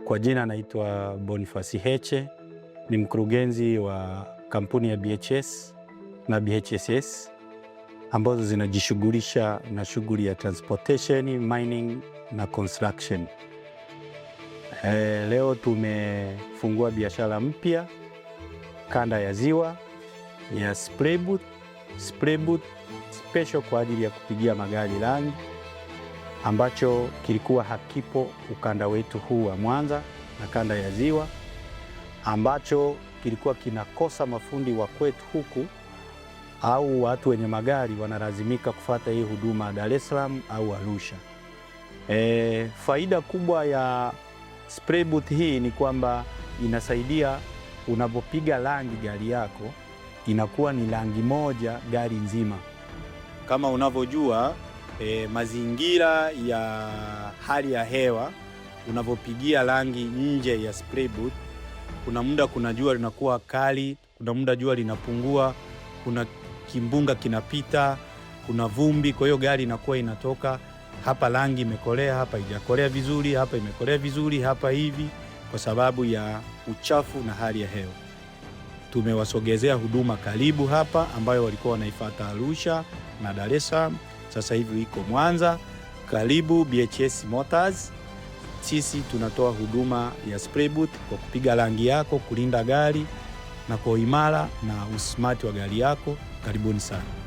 Kwa jina naitwa Boniface Heche, ni mkurugenzi wa kampuni ya BHS na BHSS ambazo zinajishughulisha na shughuli ya transportation, mining na construction. Leo tumefungua biashara mpya kanda ya Ziwa ya spray booth special kwa ajili ya kupigia magari rangi, ambacho kilikuwa hakipo ukanda wetu huu wa Mwanza na kanda ya Ziwa, ambacho kilikuwa kinakosa mafundi wa kwetu huku, au watu wenye magari wanalazimika kufuata hii huduma Dar es Salaam au Arusha. Faida kubwa ya spray booth hii ni kwamba inasaidia unapopiga rangi gari yako inakuwa ni rangi moja gari nzima. Kama unavyojua mazingira ya hali ya hewa, unapopigia rangi nje ya spray booth, kuna muda kuna jua linakuwa kali, kuna muda jua linapungua, kuna kimbunga kinapita, kuna vumbi, kwa hiyo gari inakuwa inatoka hapa rangi imekolea, hapa haijakolea vizuri, hapa imekolea vizuri, hapa hivi, kwa sababu ya uchafu na hali ya hewa. Tumewasogezea huduma karibu hapa ambayo walikuwa wanaifuata Arusha na Dar es Salaam, sasa hivi iko Mwanza. Karibu BHS Motors. Sisi tunatoa huduma ya spray booth kwa kupiga rangi yako, kulinda gari na kwa imara na usmart wa gari yako. Karibuni sana.